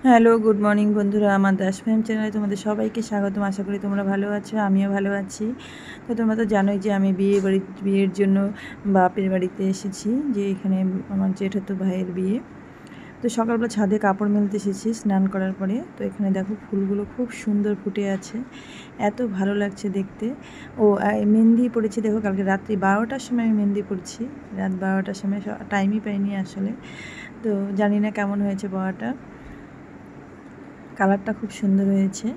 Hello, good morning বন্ধুরা। আমার দাস ফ্যাম চ্যানেলে তোমাদের সবাইকে স্বাগতম। আশা করি তোমরা ভালো আছো, আমিও ভালো আছি। তো তোমরা তো জানোই যে আমি বিয়ের জন্য বাপের বাড়িতে এসেছি, যে এখানে আমার জেঠাতো ভাইয়ের বিয়ে। তো সকালবেলা ছাদে কাপড় মেলতে এসেছি স্নান করার পরে। তো এখানে দেখো ফুলগুলো খুব সুন্দর ফুটে আছে, এত ভালো লাগছে দেখতে। ও মেহেন্দি পড়েছি, দেখো কালকে রাত্রি 12টার সময় আমি মেহেন্দি পড়ছি, রাত 12টার সময়, টাইমই পাইনি আসলে। তো জানি না কেমন হয়েছে পড়াটা, কালারটা খুব সুন্দর হয়েছে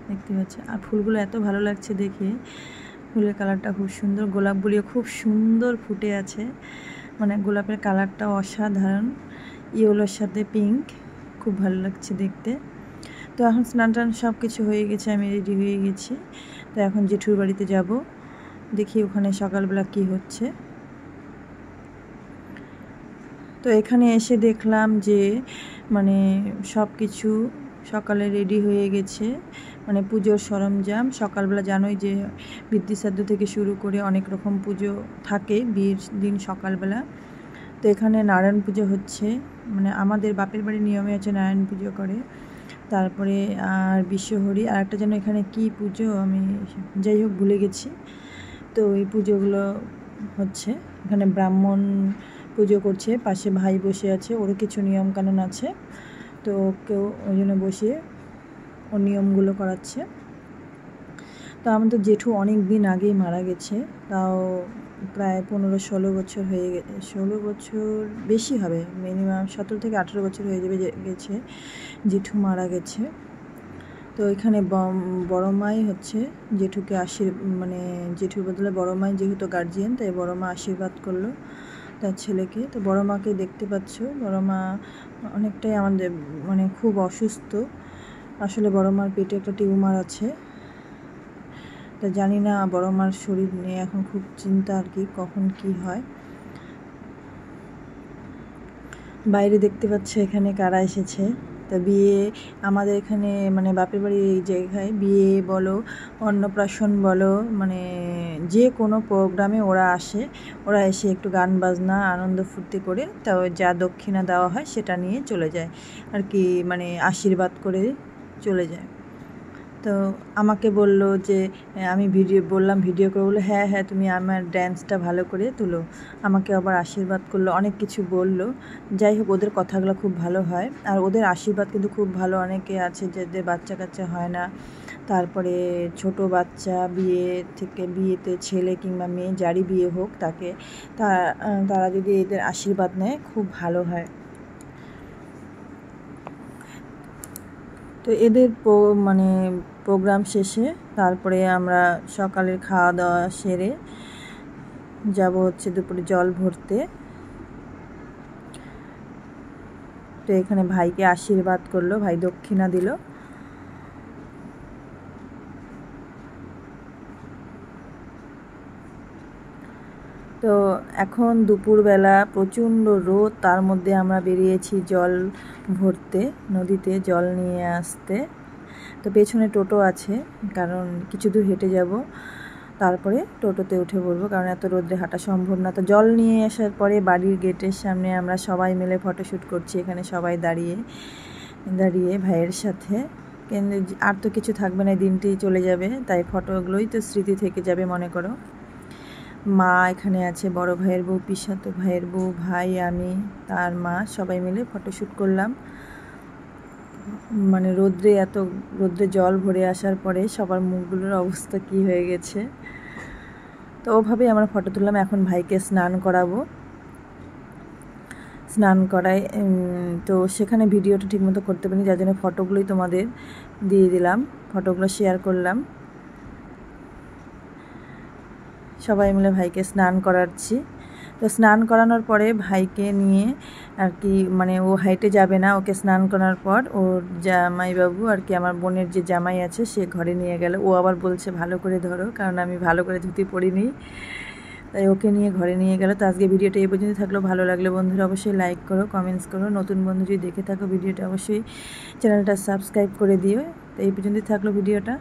দেখতে পাচ্ছি। আর ফুলগুলো এত ভালো লাগছে দেখে, ফুলের কালারটা খুব সুন্দর, গোলাপগুলিও খুব সুন্দর ফুটে আছে, মানে গোলাপের কালারটা অসাধারণ, ইয়েলোর সাথে পিঙ্ক, খুব ভালো লাগছে দেখতে। তো এখন স্নান টান সব কিছু হয়ে গেছে, আমি রেডি হয়ে গেছি। তো এখন জেঠুর বাড়িতে যাব, দেখি ওখানে সকালবেলা কি হচ্ছে। তো এখানে এসে দেখলাম যে মানে সব কিছু সকালে রেডি হয়ে গেছে, মানে পুজোর সরঞ্জাম। সকালবেলা জানোই যে বৃদ্ধিশ্রাদ্ধ থেকে শুরু করে অনেক রকম পুজো থাকে বিয়ের দিন সকালবেলা। তো এখানে নারায়ণ পুজো হচ্ছে, মানে আমাদের বাপের বাড়ির নিয়মে আছে নারায়ণ পুজো করে। তারপরে আর বিশ্বহরি, আর একটা যেন এখানে কি পুজো আমি যাই হোক ভুলে গেছি। তো এই পুজোগুলো হচ্ছে, এখানে ব্রাহ্মণ পুজো করছে, পাশে ভাই বসে আছে, ওরও কিছু নিয়মকানুন আছে, তো কেউ ওই জন্য বসিয়ে ওর নিয়মগুলো করাচ্ছে। তো আমাদের জেঠু অনেক দিন আগেই মারা গেছে, তাও প্রায় 15-16 বছর হয়ে গেছে, 16 বছর বেশি হবে, মিনিমাম 17 থেকে 18 বছর হয়ে যাবে গেছে জেঠু মারা গেছে। তো এখানে বড় মাই হচ্ছে জেঠুকে মানে জেঠুর বদলে বড় মাই যেহেতু গার্জিয়ান, তাই বড় মা আশীর্বাদ করলো তার ছেলেকে। তো বড় মাকে দেখতে পাচ্ছ, বড় মা অনেকটাই আমাদের মানে খুব অসুস্থ, আসলে বড় মার পেটে একটা টিউমার আছে। তা জানি না, বড় মার শরীর নিয়ে এখন খুব চিন্তা আর কি, কখন কি হয়। বাইরে দেখতে পাচ্ছে এখানে কারা এসেছে। তা বিয়ে আমাদের এখানে মানে বাপের বাড়ির এই জায়গায় বিয়ে বলো, অন্নপ্রাশন বলো, মানে যে কোনো প্রোগ্রামে ওরা আসে, ওরা এসে একটু গান বাজনা আনন্দ ফুর্তি করে, তাও যা দক্ষিণা দেওয়া হয় সেটা নিয়ে চলে যায় আর কি, মানে আশীর্বাদ করে চলে যায়। তো আমাকে বলল যে আমি বললাম ভিডিও করে, বললো হ্যাঁ হ্যাঁ তুমি আমার ড্যান্সটা ভালো করে তুলো, আমাকে আবার আশীর্বাদ করলো, অনেক কিছু বলল। যাই হোক, ওদের কথাগুলো খুব ভালো হয়, আর ওদের আশীর্বাদ কিন্তু খুব ভালো। অনেকে আছে যাদের বাচ্চা কাচ্চা হয় না, তারপরে ছোট বাচ্চা বিয়েতে ছেলে কিংবা মেয়ে যারই বিয়ে হোক, তারা যদি এদের আশীর্বাদ নেয় খুব ভালো হয়। তো এদের মানে প্রোগ্রাম শেষে তারপরে আমরা সকালের খাওয়া দাওয়া সেরে যাব হচ্ছে দুপুরে জল ভরতে। তো এখানে ভাইকে আশীর্বাদ করলো, ভাই দক্ষিণা দিল। তো এখন দুপুরবেলা প্রচণ্ড রোদ, তার মধ্যে আমরা বেরিয়েছি জল ভরতে, নদীতে জল নিয়ে আসতে। তো পেছনে টোটো আছে, কারণ কিছু দূর হেঁটে যাব, তারপরে টোটোতে উঠে পড়বো, কারণ এত রোদে হাঁটা সম্ভব না। তো জল নিয়ে আসার পরে বাড়ির গেটের সামনে আমরা সবাই মিলে ফটোশ্যুট করছি, এখানে সবাই দাঁড়িয়ে ভাইয়ের সাথে। কিন্তু আর তো কিছু থাকবে না, দিনটি চলে যাবে, তাই ফটোগুলোই তো স্মৃতি থেকে যাবে মনে করো। মা এখানে আছে, বড় ভাইয়ের বউ, পিসাতো ভাইয়ের বউ, ভাই, আমি, তার মা, সবাই মিলে ফটোশ্যুট করলাম। মানে রোদ্রে জল ভরে আসার পরে সবার মুখগুলোর অবস্থা কি হয়ে গেছে। তো ওভাবেই আমরা ফটো তুললাম। এখন ভাইকে স্নান করাবো, স্নান করাই। তো সেখানে ভিডিওটা ঠিকমতো করতে পারিনি, যার জন্য ফটোগুলোই তোমাদের দিয়ে দিলাম, ফটোগুলো শেয়ার করলাম। সবাই মিলে ভাইকে স্নান করাচ্ছি। তো স্নান করানোর পরে ভাইকে নিয়ে আর কি, মানে ও হাইটে যাবে না, ওকে স্নান করার পর ওর জামাইবাবু আর কি, আমার বোনের যে জামাই আছে, সে ঘরে নিয়ে গেল। ও আবার বলছে ভালো করে ধরো, কারণ আমি ভালো করে ধুতি পরিনি, তাই ওকে নিয়ে ঘরে নিয়ে গেল। তো আজকে ভিডিওটা এই পর্যন্ত থাকলো। ভালো লাগলে বন্ধুরা অবশ্যই লাইক করো, কমেন্টস করো, নতুন বন্ধু যদি দেখে থাকো ভিডিওটা অবশ্যই চ্যানেলটা সাবস্ক্রাইব করে দিও। তো এই পর্যন্তই থাকলো ভিডিওটা।